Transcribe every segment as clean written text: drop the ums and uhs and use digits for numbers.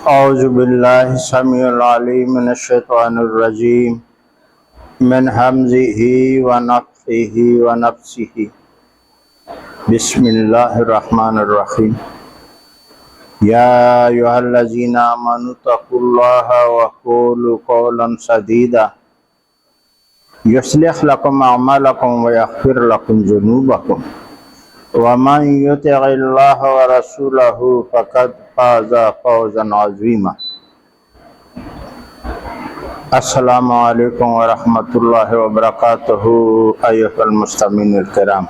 اعوذ باللہ السمیع العلیم من الشیطان الرجیم من حمزہ ونفخہ ونفثہ بسم اللہ الرحمن الرحیم یا ایھا الذین آمنوا اتقوا اللہ وقولوا قولا سدیدا یصلح لکم اعمالکم ویغفر لکم ذنوبکم ومن یطع اللہ ورسولہ فقد فاز فوزا عظیما۔ السلام علیکم ورحمۃ اللہ وبرکاتہ ایھا المستمعین الکرام،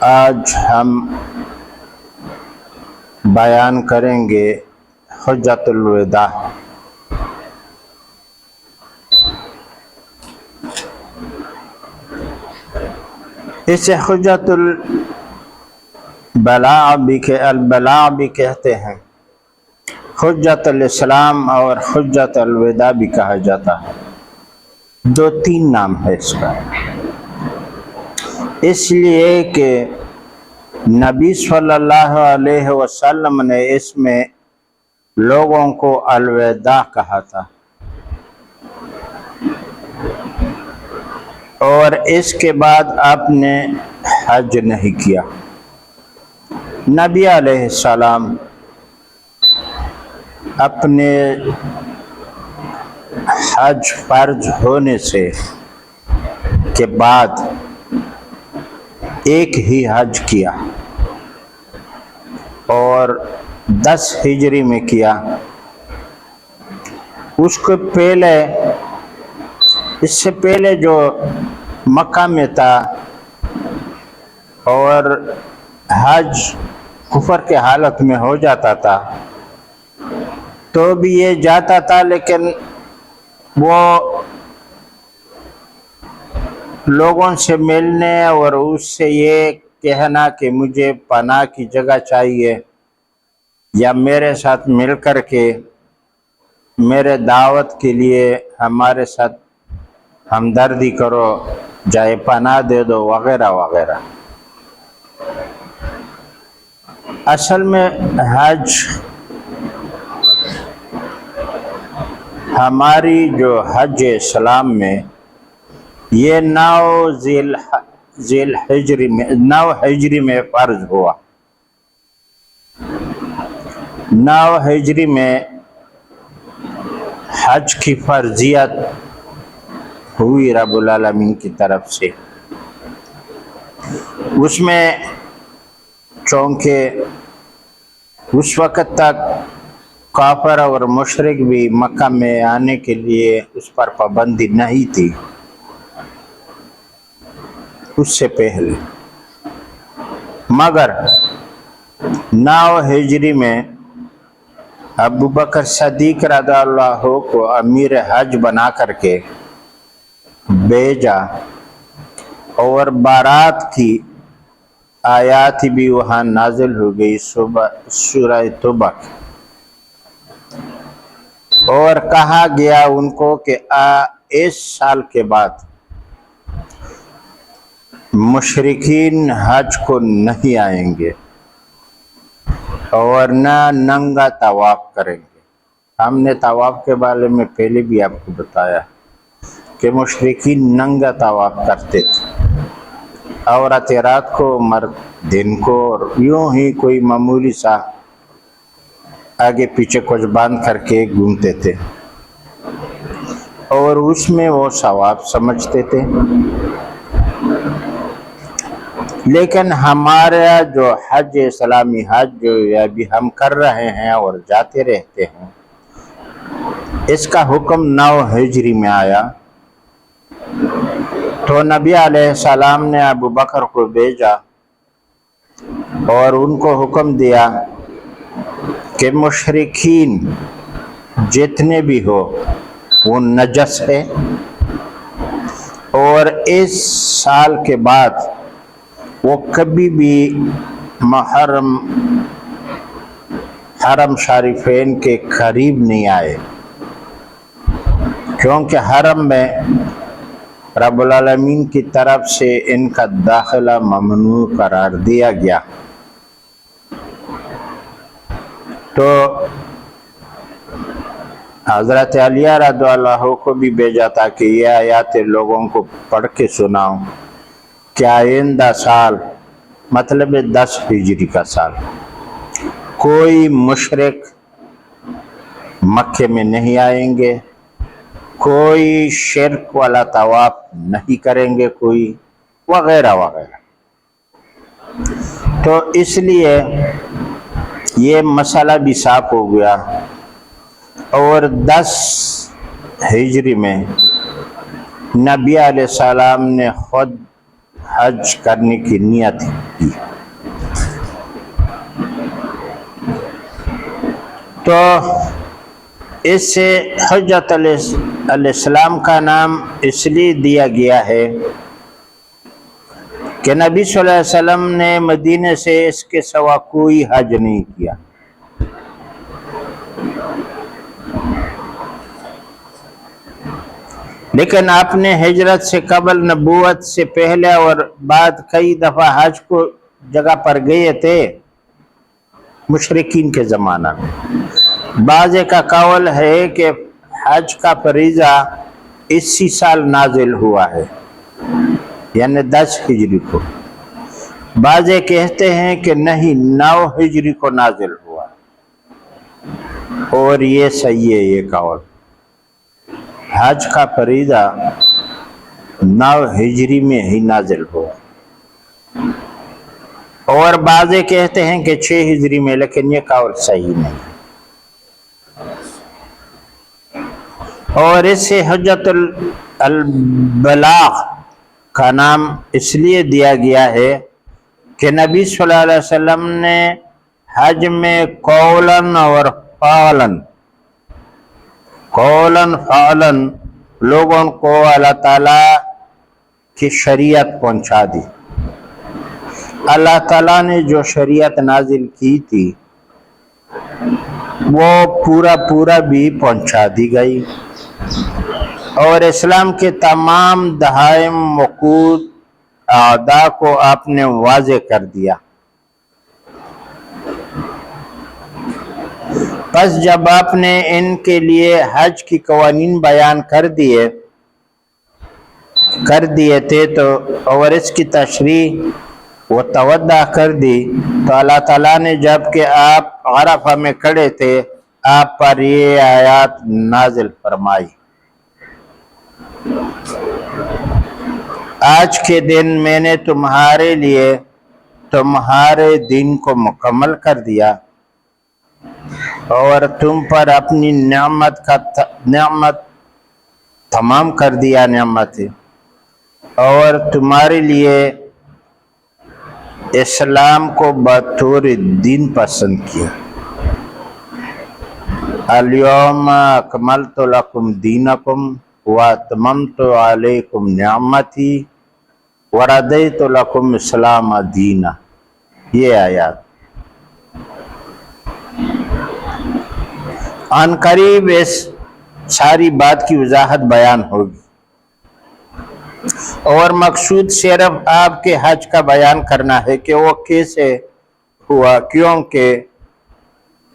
آج ہم بیان کریں گے حجۃ الوداع۔ اسے حجۃ البلاغ بھی کہتے ہیں، حجۃ الاسلام اور حجۃ الوداع بھی کہا جاتا ہے، دو تین نام ہے اس کا، اس لیے کہ نبی صلی اللہ علیہ وسلم نے اس میں لوگوں کو الوداع کہا تھا، اور اس کے بعد آپ نے حج نہیں کیا۔ نبی علیہ السلام اپنے حج فرض ہونے سے کے بعد ایک ہی حج کیا، اور 10 ہجری میں کیا۔ اس سے پہلے جو مکہ میں تھا اور حج کفر کے حالت میں ہو جاتا تھا تو بھی یہ جاتا تھا، لیکن وہ لوگوں سے ملنے اور اس سے یہ کہنا کہ مجھے پناہ کی جگہ چاہیے، یا میرے ساتھ مل کر کے میرے دعوت کے لیے ہمارے ساتھ ہمدردی کرو، جائے پناہ دے دو، وغیرہ وغیرہ۔ اصل میں حج ہماری جو حج اسلام میں یہ 9 ہجری میں فرض ہوا۔ 9 ہجری میں حج کی فرضیت ہوئی رب العالمین کی طرف سے۔ اس میں چونکہ اس وقت تک کافر اور مشرک بھی مکہ میں آنے کے لیے اس پر پابندی نہیں تھی، اس سے پہلے، مگر 9 ہجری میں ابو بکر صدیق رضی اللہ کو امیر حج بنا کر کے بھیجا، اور بارات کی آیات بھی وہاں نازل ہو گئی، سورہ توبہ، اور کہا گیا ان کو کہ اس سال کے بعد مشرکین حج کو نہیں آئیں گے اور نہ ننگا طواف کریں گے۔ ہم نے طواف کے بارے میں پہلے بھی آپ کو بتایا کہ مشرکین ننگا طواف کرتے تھے، عورت رات کو، مرد دن کو، اور یوں ہی کوئی معمولی سا آگے پیچھے کچھ باندھ کر کے گھومتے تھے، اور اس میں وہ ثواب سمجھتے تھے۔ لیکن ہمارا جو حج اسلامی حج جو ابھی ہم کر رہے ہیں اور جاتے رہتے ہیں، اس کا حکم 9 ہجری میں آیا، تو نبی علیہ السلام نے ابو بکر کو بھیجا اور ان کو حکم دیا کہ مشرکین جتنے بھی ہو وہ نجس ہے، اور اس سال کے بعد وہ کبھی بھی حرم شریفین کے قریب نہیں آئے، کیونکہ حرم میں رب العالمین کی طرف سے ان کا داخلہ ممنوع قرار دیا گیا۔ تو حضرت علیہ رضی اللہ عنہ کو بھی بھیجا تھا کہ یہ آیات لوگوں کو پڑھ کے سناؤ کہ آئندہ سال مطلب 10 ہجری کا سال کوئی مشرک مکے میں نہیں آئیں گے، کوئی شرک والا طواف نہیں کریں گے، کوئی وغیرہ وغیرہ۔ تو اس لیے یہ مسئلہ بھی صاف ہو گیا، اور 10 ہجری میں نبی علیہ السلام نے خود حج کرنے کی نیت کی۔ تو اس سے حجۃ الاسلام کا نام اس لیے دیا گیا ہے کہ نبی صلی اللہ علیہ وسلم نے مدینے سے اس کے سوا کوئی حج نہیں کیا۔ لیکن آپ نے ہجرت سے قبل، نبوت سے پہلے اور بعد کئی دفعہ حج کو جگہ پر گئے تھے مشرکین کے زمانہ میں۔ بعض کا قول ہے کہ حج کا فریضہ اسی سال نازل ہوا ہے، یعنی 10 ہجری کو۔ بعض کہتے ہیں کہ نہیں، 9 ہجری کو نازل ہوا، اور یہ صحیح ہے یہ قول۔ حج کا فریضہ 9 ہجری میں ہی نازل ہوا، اور بعض کہتے ہیں کہ 6 ہجری میں، لیکن یہ قول صحیح نہیں۔ اور اس سے حجۃ البلاغ کا نام اس لیے دیا گیا ہے کہ نبی صلی اللہ علیہ وسلم نے حج میں قولاً اور فعلاً لوگوں کو اللہ تعالیٰ کی شریعت پہنچا دی۔ اللہ تعالیٰ نے جو شریعت نازل کی تھی وہ پورا بھی پہنچا دی گئی، اور اسلام کے تمام دہائم وقود اعداء کو آپ نے واضح کر دیا۔ پس جب آپ نے ان کے لیے حج کی قوانین بیان کر دیے تھے تو اور اس کی تشریح و توضیح کر دی، تو اللہ تعالیٰ نے جب کہ آپ عرفہ میں کھڑے تھے آپ پر یہ آیات نازل فرمائی۔ آج کے دن میں نے تمہارے لیے تمہارے دین کو مکمل کر دیا، اور تم پر اپنی نعمت تمام کر دیا نعمت، اور تمہارے لیے اسلام کو بطور دین پسند کیا۔ الیوم اکملت لکم دینکم واتممت علیکم نعمتی ورضیت لکم اسلام دینا۔ یہ آیات عن قریب اس ساری بات کی وضاحت بیان ہوگی، اور مقصود صرف آپ کے حج کا بیان کرنا ہے کہ وہ کیسے ہوا، کیونکہ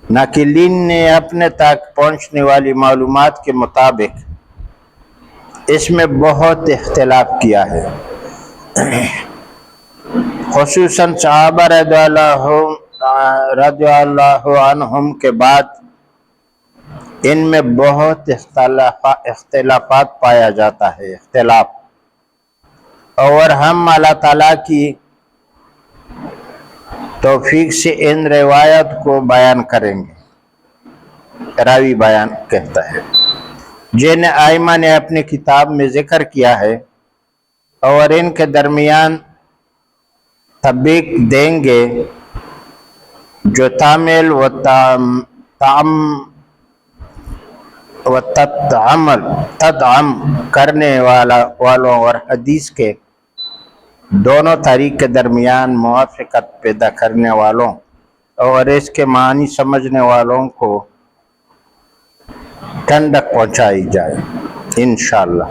ناقلین نے اپنے تک پہنچنے والی معلومات کے مطابق اس میں بہت اختلاف کیا ہے، خصوصاً صحابہ رضی اللہ عنہم کے بعد ان میں بہت اختلافات پایا جاتا ہے، اختلاف۔ اور ہم اللہ تعالیٰ کی توفیق سے ان روایت کو بیان کریں گے۔ راوی بیان کہتا ہے جن ائمہ نے اپنے کتاب میں ذکر کیا ہے، اور ان کے درمیان تطبیق دیں گے جو تعمیل و تدعم کرنے والوں اور حدیث کے دونوں طریق کے درمیان موافقت پیدا کرنے والوں اور اس کے معنی سمجھنے والوں کو ٹھنڈک پہنچائی جائے انشاءاللہ۔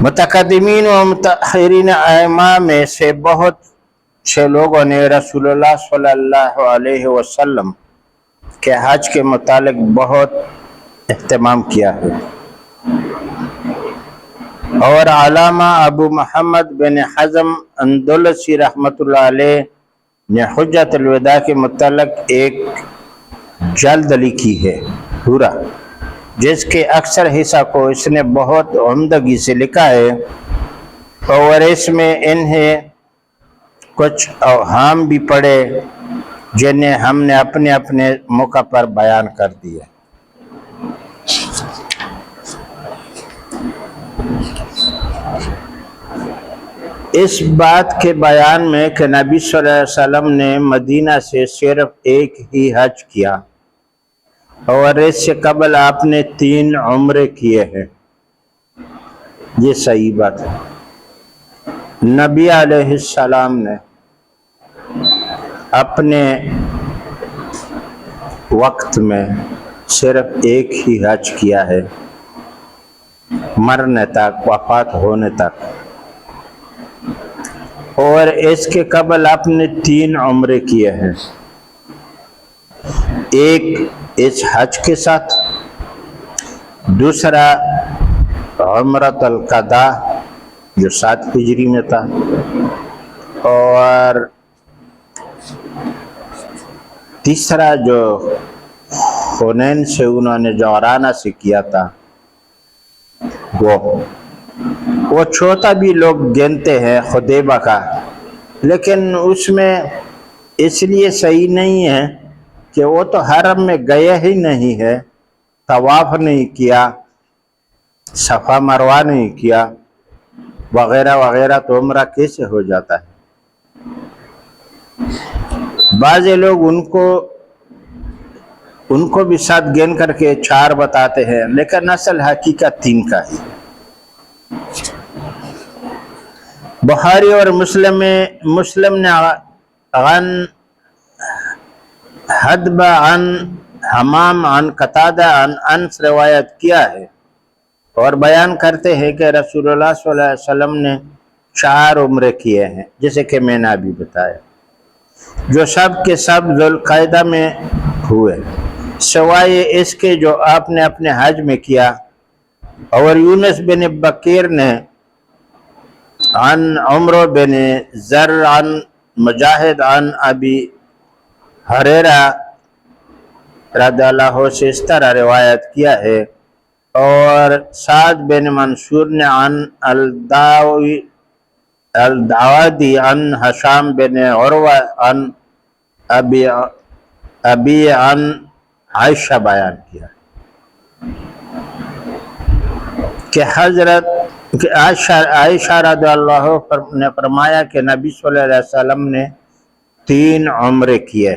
متقدمین و متأخرین ائمہ میں سے بہت سے لوگوں نے رسول اللہ صلی اللہ علیہ وسلم کے حج کے متعلق بہت اہتمام کیا ہے، اور علامہ ابو محمد بن حزم اندلسی رحمۃ اللہ علیہ نے حجۃ الوداع کے متعلق ایک جلد لکھی ہے پورا، جس کے اکثر حصہ کو اس نے بہت عمدگی سے لکھا ہے، اور اس میں انہیں کچھ اوہام بھی پڑے جنہیں ہم نے اپنے اپنے موقع پر بیان کر دیا۔ اس بات کے بیان میں کہ نبی صلی اللہ علیہ وسلم نے مدینہ سے صرف ایک ہی حج کیا، اور اس سے قبل آپ نے 3 عمرے کیے ہیں، یہ صحیح بات ہے۔ نبی علیہ السلام نے اپنے وقت میں صرف ایک ہی حج کیا ہے، مرنے تک، وفات ہونے تک، اور اس کے قبل آپ نے 3 عمرے کیے ہیں، ایک اس حج کے ساتھ، دوسرا عمرۃ القضاء جو 7 ہجری میں تھا، اور تیسرا جو حنین سے انہوں نے جعرانہ سے کیا تھا، وہ چوتھا بھی لوگ گنتے ہیں حدیبہ کا، لیکن اس میں اس لیے صحیح نہیں ہے کہ وہ تو حرم میں گئے ہی نہیں ہے، طواف نہیں کیا، صفا مروہ نہیں کیا وغیرہ وغیرہ، تو عمرہ کیسے ہو جاتا ہے؟ بعض لوگ ان کو بھی ساتھ گن کر کے 4 بتاتے ہیں، لیکن اصل حقیقت 3 کا ہی۔ بخاری اور مسلم نے عن حدبہ عن حمام عن قتادہ عن انس روایت کیا ہے، اور بیان کرتے ہیں کہ رسول اللہ صلی اللہ علیہ وسلم نے 4 عمرے کیے ہیں، جیسے کہ میں نے ابھی بتایا، جو سب کے سب ذوالقعدہ میں ہوئے، سوائے اس کے جو آپ نے اپنے حج میں کیا۔ اور یونس بن بکیر نے عن عمرو بن زر عن مجاہد عن ابی ہریرہ رضی اللہ عنہ سے اس طرح روایت کیا ہے، اور سعد بن منصور نے عن الداودی عن حشام بن عروہ عن ابی عن عائشہ بیان کیا کہ حضرت عائشہ رضی اللہ عنہ نے فرمایا کہ نبی صلی اللہ علیہ وسلم نے 3 عمرے کیے،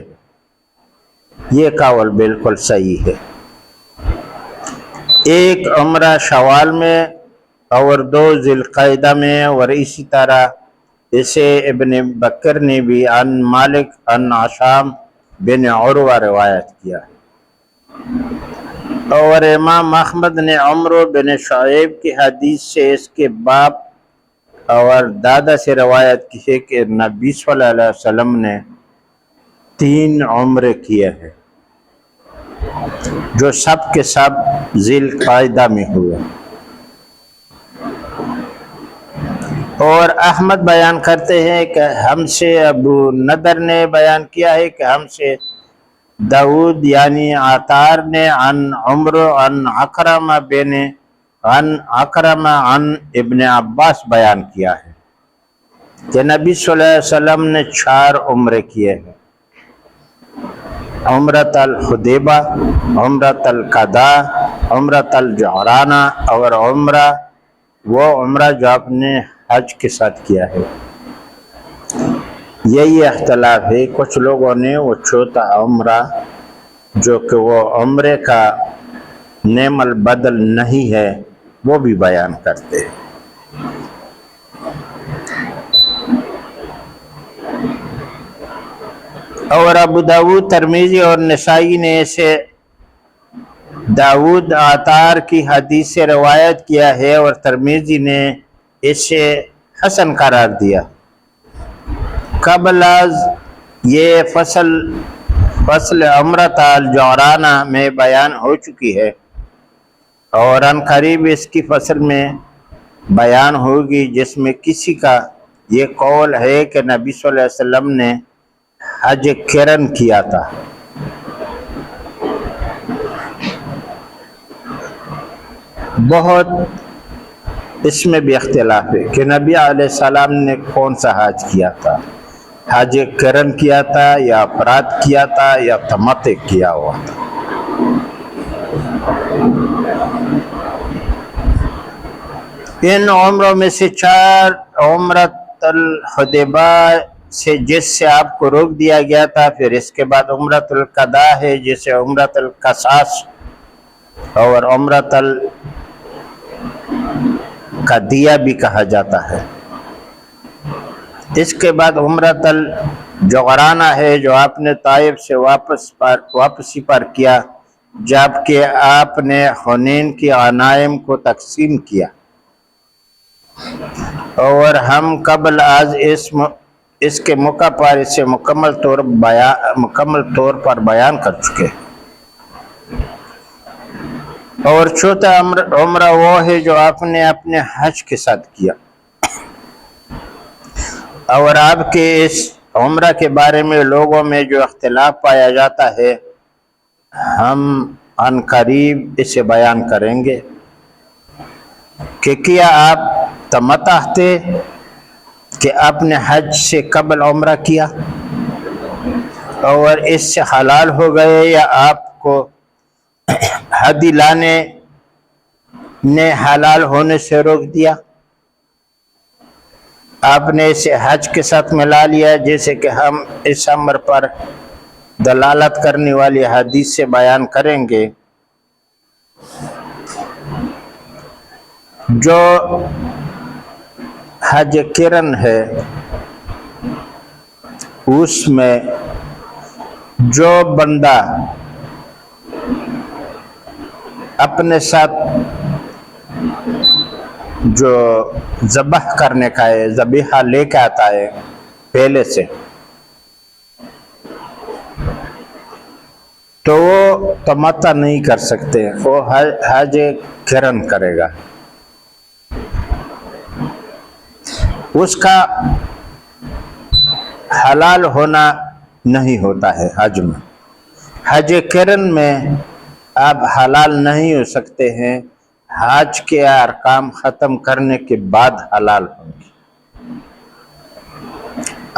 یہ قول بالکل صحیح ہے۔ ایک عمرہ شوال میں اور 2 ذی القعدہ میں، اور اسی طرح اسے ابن بکر نے بھی عن مالک عن عشام بن عروہ روایت کیا، اور امام احمد نے عمرو بن شعیب کی حدیث سے اس کے باپ اور دادا سے روایت کی ہے کہ نبی صلی اللہ علیہ وسلم نے 3 عمرے کیے ہیں، جو سب کے سب ذی القعدہ میں ہوئے۔ اور احمد بیان کرتے ہیں کہ ہم سے ابو ندر نے بیان کیا ہے کہ ہم سے داود یعنی عطار نے عن عمرو عن عکرمہ عن ابن عباس بیان کیا ہے کہ نبی صلی اللہ علیہ وسلم نے 4 عمرے کیے ہیں، عمرۃ الحدیبہ، عمرۃ القضاء، عمرۃ الجعرانہ، اور وہ عمرہ جو اپنے حج کے ساتھ کیا ہے۔ یہی اختلاف ہے، کچھ لوگوں نے وہ چوتھا عمرہ جو کہ وہ عمرے کا نعم البدل نہیں ہے وہ بھی بیان کرتے ہیں۔ اور ابو داود، ترمذی اور نسائی نے اسے داود عطار کی حدیث سے روایت کیا ہے، اور ترمذی نے اسے حسن قرار دیا۔ قبل از یہ فصل عمرۃ الجعرانہ میں بیان ہو چکی ہے، اور ان قریب اس کی فصل میں بیان ہوگی، جس میں کسی کا یہ قول ہے کہ نبی صلی اللہ علیہ وسلم نے حج قرن کیا تھا۔ بہت اس میں بھی اختلاف ہے کہ نبی علیہ السلام نے کون سا حج کیا تھا، حج قرن کیا تھا یا افراد کیا تھا یا تمتع کیا ہوا تھا۔ ان عمروں میں سے 4 عمرۃ الحدیبہ سے جس سے آپ کو روک دیا گیا تھا، پھر اس کے بعد عمرۃ القضاء ہے جسے عمرۃ القصاص اور عمرۃ القضیہ بھی کہا جاتا ہے۔ اس کے بعد عمرۃ الجعرانہ ہے جو آپ نے طائف سے واپسی پر کیا، جبکہ آپ نے حنین کی غنائم کو تقسیم کیا، اور ہم قبل از اس کے موقع پر اسے مکمل طور پر بیان کر چکے۔ اور چوتھا عمرہ وہ ہے جو آپ نے اپنے حج کے ساتھ کیا، اور آپ کے اس عمرہ کے بارے میں لوگوں میں جو اختلاف پایا جاتا ہے، ہم عن قریب اسے بیان کریں گے کہ کیا آپ تمتع تھے کہ آپ نے حج سے قبل عمرہ کیا اور اس سے حلال ہو گئے، یا آپ کو ہدی لانے نے حلال ہونے سے روک دیا، آپ نے اسے حج کے ساتھ ملا لیا، جیسے کہ ہم اس امر پر دلالت کرنے والی حدیث سے بیان کریں گے۔ جو حج قرن ہے اس میں جو بندہ اپنے ساتھ جو ذبح کرنے کا ہے، ذبیحہ لے کے آتا ہے پہلے سے، تو وہ تمتع نہیں کر سکتے، وہ حج قرن کرے گا۔ اس کا حلال ہونا نہیں ہوتا ہے حج میں۔ حج قرن میں آپ حلال نہیں ہو سکتے ہیں، حج کے ارکان ختم کرنے کے بعد حلال ہوں گے۔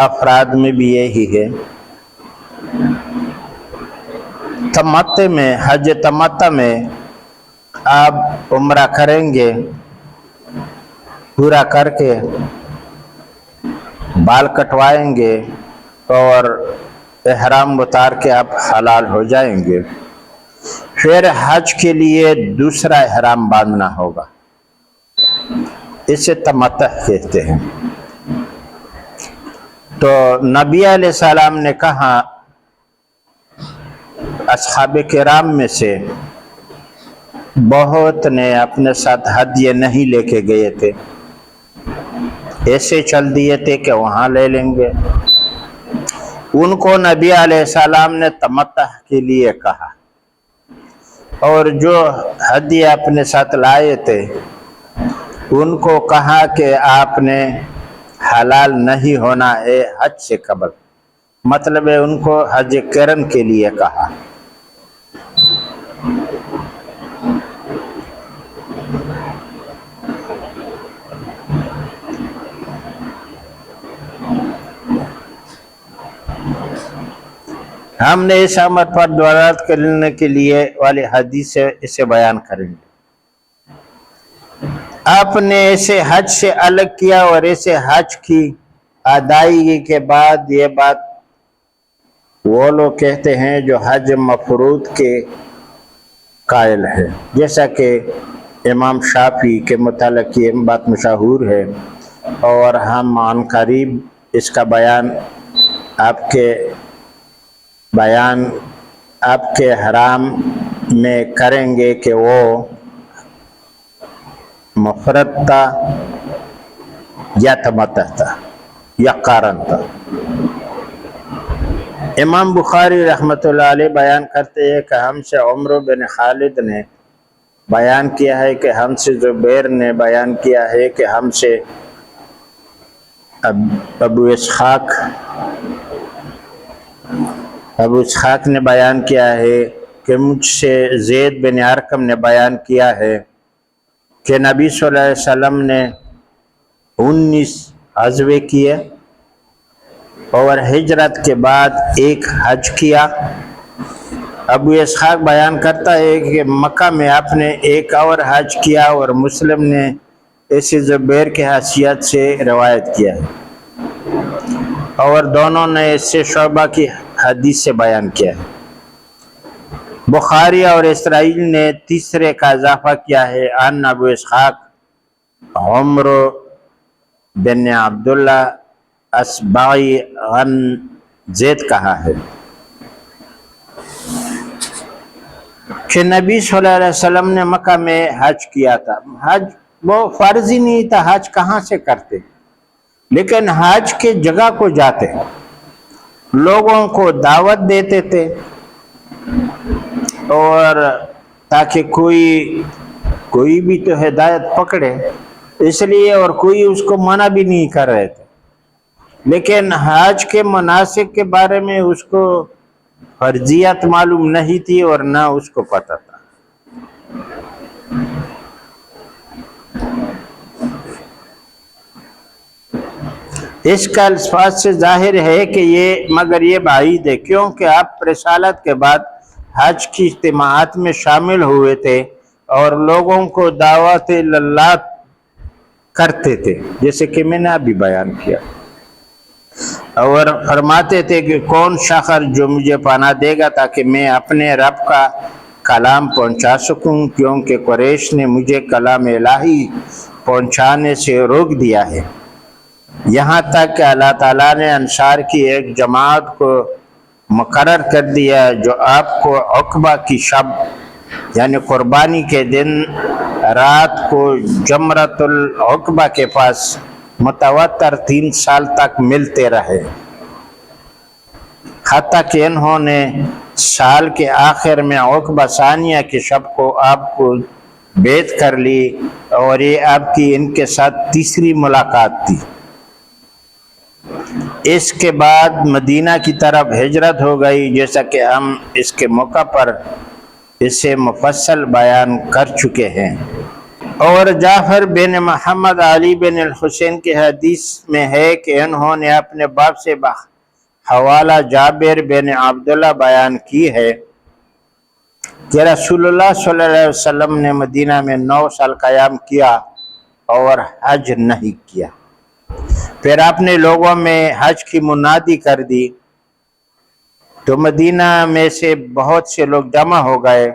افراد میں بھی یہی ہے۔ تمتع میں، حج تمتع میں آپ عمرہ کریں گے، پورا کر کے بال کٹوائیں گے اور احرام اتار کے آپ حلال ہو جائیں گے، پھر حج کے لیے دوسرا احرام باندھنا ہوگا، اسے تمتع کہتے ہیں۔ تو نبی علیہ السلام نے کہا، اصحاب کرام میں سے بہت نے اپنے ساتھ ہدیے نہیں لے کے گئے تھے، ایسے چل دیے تھے کہ وہاں لے لیں گے۔ ان کو نبی علیہ السلام نے تمتع کے لیے کہا، اور جو ہدیے اپنے ساتھ لائے تھے ان کو کہا کہ آپ نے حلال نہیں ہونا ہے حج سے قبل، مطلب ہے ان کو حج قرن کے لیے کہا۔ ہم نے اس امر پر دلالت کرنے کے لیے والی حدیث سے اسے بیان کریں گے۔ آپ نے اسے حج سے الگ کیا، اور اسے حج کی ادائیگی کے بعد یہ بات وہ لوگ کہتے ہیں جو حج مفروض کے قائل ہے، جیسا کہ امام شافعی کے متعلق یہ بات مشہور ہے، اور ہم عن قریب اس کا بیان آپ کے حرام میں کریں گے کہ وہ مفرد تھا یا تمتع تھا۔ یقارن تھا۔ امام بخاری رحمۃ اللہ علیہ بیان کرتے ہیں کہ ہم سے عمرو بن خالد نے بیان کیا ہے کہ ہم سے زبیر نے بیان کیا ہے کہ ہم سے ابو اسحاق نے بیان کیا ہے کہ مجھ سے زید بن ارقم نے بیان کیا ہے کہ نبی صلی اللہ علیہ وسلم نے 19 غزوے کیے اور ہجرت کے بعد ایک حج کیا۔ ابو اسحاق بیان کرتا ہے کہ مکہ میں آپ نے ایک اور حج کیا، اور مسلم نے اسی زبیر کی حیثیت سے روایت کیا ہے، اور دونوں نے اس سے شعبہ کی حدیث سے بیان کیا ہے۔ بخاری اور اسرائیل نے تیسرے کا اضافہ کیا ہے، ان ابو اسحاق عمر بن عبداللہ اسبعی عن زید کہا ہے کہ نبی صلی اللہ علیہ وسلم نے مکہ میں حج کیا تھا۔ حج وہ فرض ہی نہیں تھا، حج کہاں سے کرتے، لیکن حج کے جگہ کو جاتے، لوگوں کو دعوت دیتے تھے، اور تاکہ کوئی بھی تو ہدایت پکڑے اس لیے، اور کوئی اس کو منع بھی نہیں کر رہے تھے، لیکن حج کے مناسک کے بارے میں اس کو فرضیت معلوم نہیں تھی اور نہ اس کو پتہ تھا۔ اس کا الفاظ سے ظاہر ہے کہ مگر یہ بعید ہے، کیونکہ آپ رسالت کے بعد حج کی اجتماعات میں شامل ہوئے تھے اور لوگوں کو دعوت اللہ کرتے تھے، جیسے کہ میں نے ابھی بیان کیا، اور فرماتے تھے کہ کون شخص جو مجھے پناہ دے گا تاکہ میں اپنے رب کا کلام پہنچا سکوں، کیونکہ قریش نے مجھے کلام الہی پہنچانے سے روک دیا ہے، یہاں تک کہ اللہ تعالیٰ نے انصار کی ایک جماعت کو مقرر کر دیا جو آپ کو عقبہ کی شب یعنی قربانی کے دن رات کو جمرۃ العقبہ کے پاس متواتر 3 سال تک ملتے رہے، حتیٰ کہ انہوں نے سال کے آخر میں عقبہ ثانیہ کی شب کو آپ کو بیعت کر لی، اور یہ آپ کی ان کے ساتھ تیسری ملاقات تھی۔ اس کے بعد مدینہ کی طرف ہجرت ہو گئی، جیسا کہ ہم اس کے موقع پر اسے مفصل بیان کر چکے ہیں۔ اور جعفر بن محمد علی بن الحسین کی حدیث میں ہے کہ انہوں نے اپنے باپ سے حوالہ جابر بن عبداللہ بیان کی ہے کہ رسول اللہ صلی اللہ علیہ وسلم نے مدینہ میں 9 سال قیام کیا اور حج نہیں کیا۔ پھر آپ نے لوگوں میں حج کی منادی کر دی تو مدینہ میں سے بہت سے لوگ جمع ہو گئے،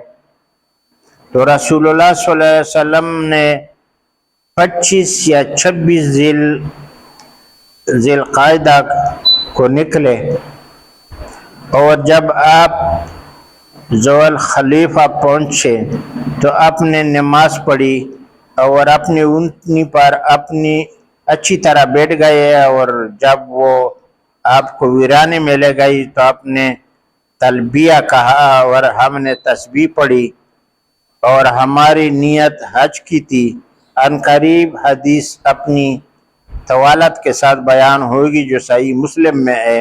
تو رسول اللہ صلی اللہ علیہ وسلم نے 25 یا 26 ذی القعدہ کو نکلے، اور جب آپ ذو الخلیفہ پہنچے تو آپ نے نماز پڑھی اور اپنی اونٹنی پر اپنی اچھی طرح بیٹھ گئے، اور جب وہ آپ کو ویرانے میں لے گئی تو آپ نے تلبیہ کہا اور ہم نے تسبیح پڑھی اور ہماری نیت حج کی تھی۔ عنقریب حدیث اپنی طوالت کے ساتھ بیان ہوگی جو صحیح مسلم میں ہے،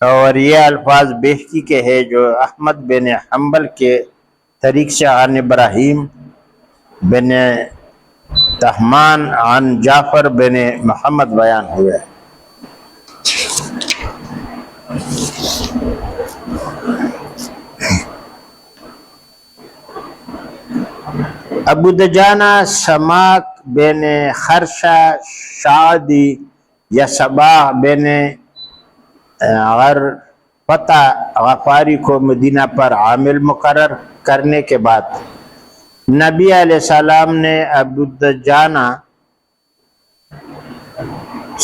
اور یہ الفاظ بہقی کے ہے جو احمد بن حنبل کے طریق سے عن ابراہیم بن تہمان عن جعفر بن محمد بیان ہوئے۔ ابو دجانہ سماک بن خرشہ شعدی یا صباح بن غرفتہ غفاری کو مدینہ پر عامل مقرر کرنے کے بعد نبی علیہ السلام نے ابو دجانہ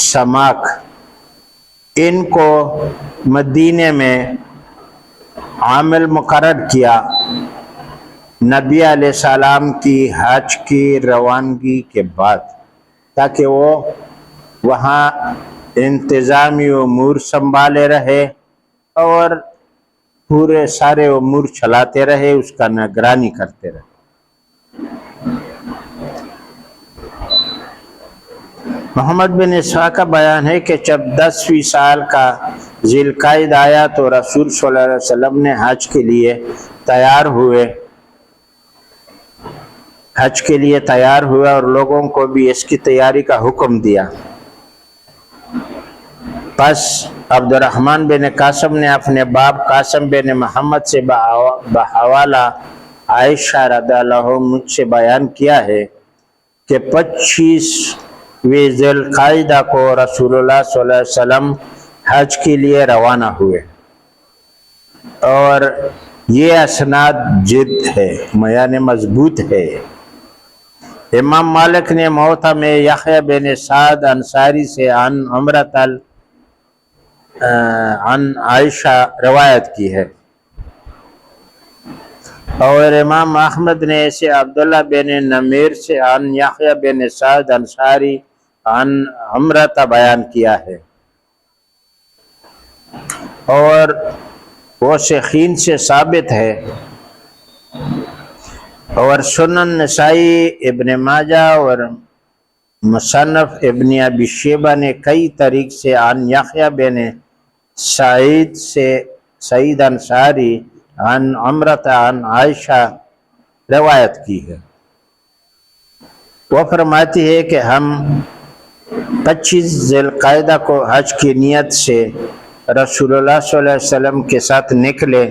سماک ان کو مدینے میں عامل مقرر کیا نبی علیہ السلام کی حج کی روانگی کے بعد، تاکہ وہ وہاں انتظامی امور سنبھالے رہے اور پورے سارے امور چلاتے رہے، اس کا نگرانی کرتے رہے۔ محمد بن اسحاق کا بیان ہے کہ جب 10ویں سال کا ذی القعدہ آیا تو رسول صلی اللہ علیہ وسلم نے حج کے لیے تیار ہوئے اور لوگوں کو بھی اس کی تیاری کا حکم دیا۔ پس عبد الرحمن بن قاسم نے اپنے باپ قاسم بن محمد سے بحوالہ عائشہ رضی اللہ عنہ مجھ سے بیان کیا ہے کہ 25ویں ذی القعدہ کو رسول اللہ صلی اللہ علیہ وسلم حج کے لیے روانہ ہوئے، اور یہ اسناد جد ہے، یعنی مضبوط ہے۔ امام مالک نے موطا میں یحییٰ بن سعد انصاری سے عن عائشہ روایت کی ہے، اور امام احمد نے اسے عبداللہ بن نمیر سے عن یحییٰ بن سعد انصاری عن عمرہ بیان کیا ہے، اور وہ شیخین سے ثابت ہے۔ اور سنن نسائی، ابن ماجہ اور مصنف ابن ابی شیبہ نے کئی طریق سے عن یحییٰ بن سعید انصاری عن عمرہ عن عائشہ روایت کی ہے۔ وہ فرماتی ہے کہ ہم 25 ذی القعدہ کو حج کی نیت سے رسول اللہ صلی اللہ علیہ وسلم کے ساتھ نکلے۔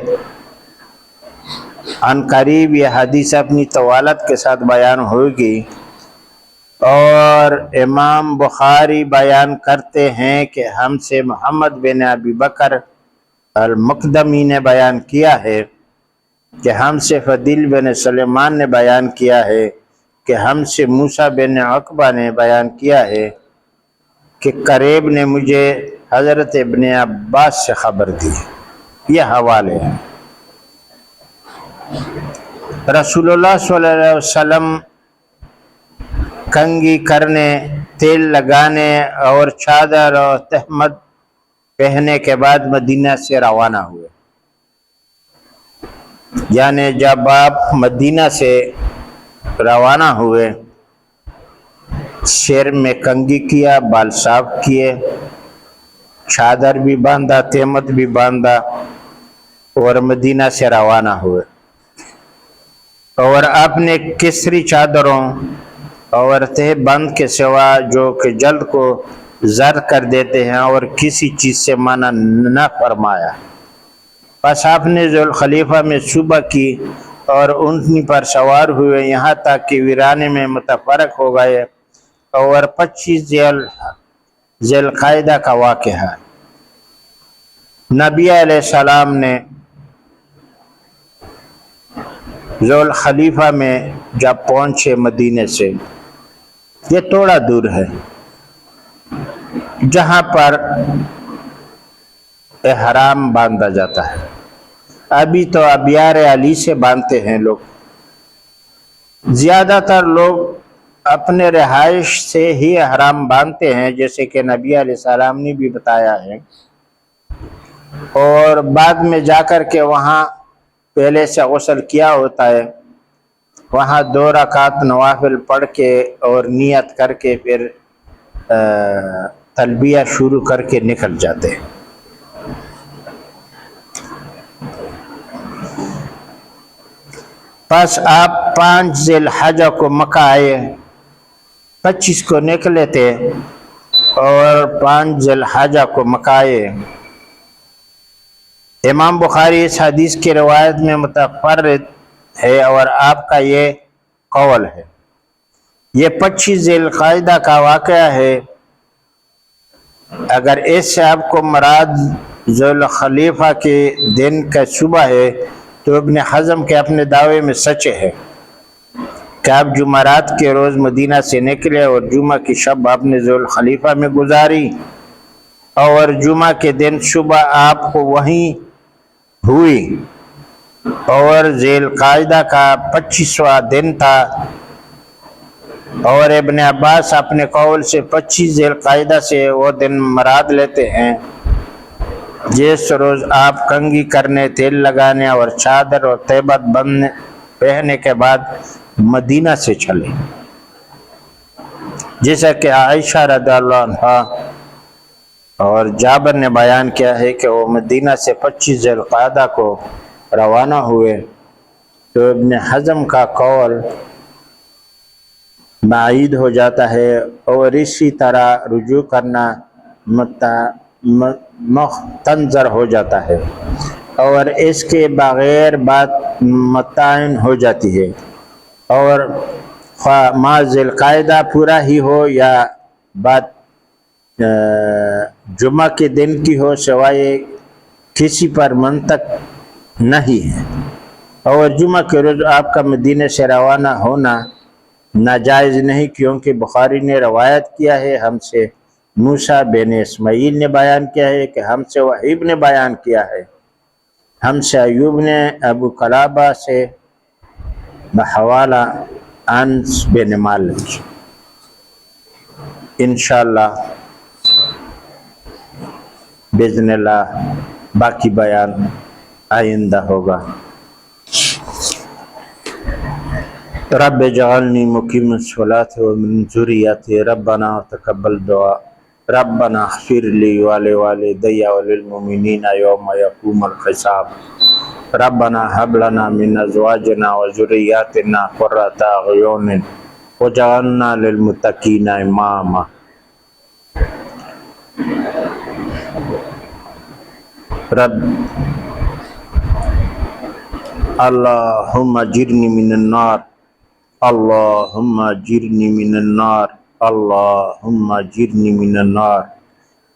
عن قریب یہ حدیث اپنی طوالت کے ساتھ بیان ہوگی، اور امام بخاری بیان کرتے ہیں کہ ہم سے محمد بن ابی بکر المقدمی نے بیان کیا ہے کہ ہم سے فضیل بن سلیمان نے بیان کیا ہے کہ ہم سے موسیٰ بن عقبہ نے بیان کیا ہے کہ قریب نے مجھے حضرت ابن عباس سے خبر دی۔ یہ حوالے ہیں۔ رسول اللہ صلی اللہ علیہ وسلم کنگھی کرنے، تیل لگانے اور چادر اور تہمت پہننے کے بعد مدینہ سے روانہ ہوئے۔ یعنی جب آپ مدینہ سے روانہ ہوئے، سر میں کنگھی کیا، بال صاف کیے، چادر بھی باندھا، تہمت بھی باندھا، اور مدینہ سے روانہ ہوئے، اور اپنے کسری چادروں اور تہ بند کے سوا جو کہ جلد کو زرد کر دیتے ہیں اور کسی چیز سے منع نہ فرمایا۔ پس آپ نے ذوالخلیفہ میں صبح کی اور اونٹنی پر سوار ہوئے یہاں تک کہ ویرانے میں متفرق ہو گئے، اور 25 ذی القعدہ کا واقعہ ہے۔ نبی علیہ السلام نے ذوالخلیفہ میں جب پہنچے مدینے سے، یہ تھوڑا دور ہے، جہاں پر احرام باندھا جاتا ہے۔ ابھی تو ابیار علی سے باندھتے ہیں لوگ، زیادہ تر لوگ اپنے رہائش سے ہی احرام باندھتے ہیں، جیسے کہ نبی علیہ السلام نے بھی بتایا ہے، اور بعد میں جا کر کے وہاں پہلے سے غسل کیا ہوتا ہے، وہاں 2 رکعت نوافل پڑھ کے اور نیت کر کے پھر تلبیہ شروع کر کے نکل جاتے ہیں۔ پس آپ 5 ذی الحجہ کو مکہ آئے، 25 کو نکلے تھے اور 5 ذی الحجہ کو مکہ آئے۔ امام بخاری اس حدیث کی روایت میں متفرد ہے، اور آپ کا یہ قول ہے۔ یہ 25 ذی القعدہ کا واقعہ ہے۔ اگر اس سے آپ کو مراد ذوالخلیفہ کے دن کا صبح ہے تو ابن حزم کے اپنے دعوے میں سچ ہے کہ آپ جمعرات کے روز مدینہ سے نکلے اور جمعہ کی شب آپ نے ذوالخلیفہ میں گزاری، اور جمعہ کے دن صبح آپ کو وہیں ہوئی، اور ذی القعدہ کا 25واں دن تھا، اور ابن عباس اپنے قول سے 25 ذی القعدہ سے وہ دن مراد لیتے ہیں جس روز آپ کنگھی کرنے، تیل لگانے اور چادر اور تیبت بندنے پہننے کے بعد مدینہ سے چلے، جیسا کہ عائشہ رضی اللہ عنہ اور جابر نے بیان کیا ہے کہ وہ مدینہ سے 25 ذی القعدہ کو روانہ ہوئے۔ تو ابن حزم کا قول بعید ہو جاتا ہے اور اسی طرح رجوع کرنا مستنظر ہو جاتا ہے اور اس کے بغیر بات متعین ہو جاتی ہے، اور خواہ ماہ ذی القعدہ پورا ہی ہو یا بات جمعہ کے دن کی ہو، سوائے کسی پر منطق نہیں ہے۔ اور جمعہ کے روز آپ کا مدینہ سے روانہ ہونا ناجائز نہیں، کیونکہ بخاری نے روایت کیا ہے، ہم سے موسیٰ بن اسماعیل نے بیان کیا ہے کہ ہم سے وحیب نے بیان کیا ہے، ہم سے ایوب نے ابو قلابہ سے بحوالہ انس بن مالک۔ انشاءاللہ باذن اللہ باقی بیان آئندہ ہوگا۔ رب اجعلنی مقیم الصلاۃ ومن ذریتی، ربنا تقبل دعا، ربنا اغفر لی ولوالدی وللمؤمنین یوم یقوم الحساب، ربنا هب لنا من ازواجنا وذریاتنا قرۃ اعین واجعلنا للمتقین اماما۔ رب اللہم اجرنی من النار، اللہم اجرنی من النار، اللہم اجرنی من النار،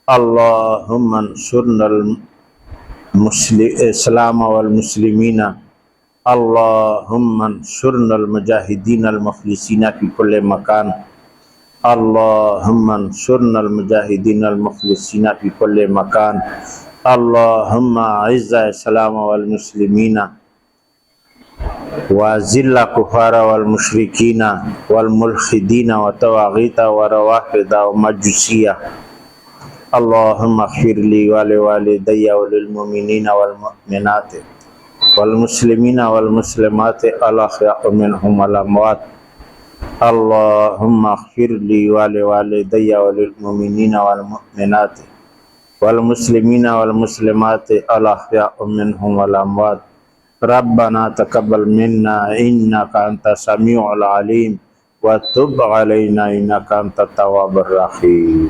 اللہم انصرنا الاسلام والمسلمین، اللہم انصرنا المجاہدین المخلصین فی کل مکان، اللہم انصرنا المجاہدین المخلصین فی کل مکان، اللہم اعز الاسلام والمسلمین وذل کفار والمشرکین والملحدین والطواغیت والروافض والمجوسیہ، اللہم اغفر لی ولوالدی وللمؤمنین والمؤمنات والمسلمین والمسلمات الاحیاء منہم والاموات، اللہم اغفر لی ولوالدی وللمؤمنین والمؤمنات والمسلمین والمسلمات الاحیاء منہم والاموات، ربنا تقبل منا انک انت السمیع العلیم وتب علینا انک انت التواب الرحیم۔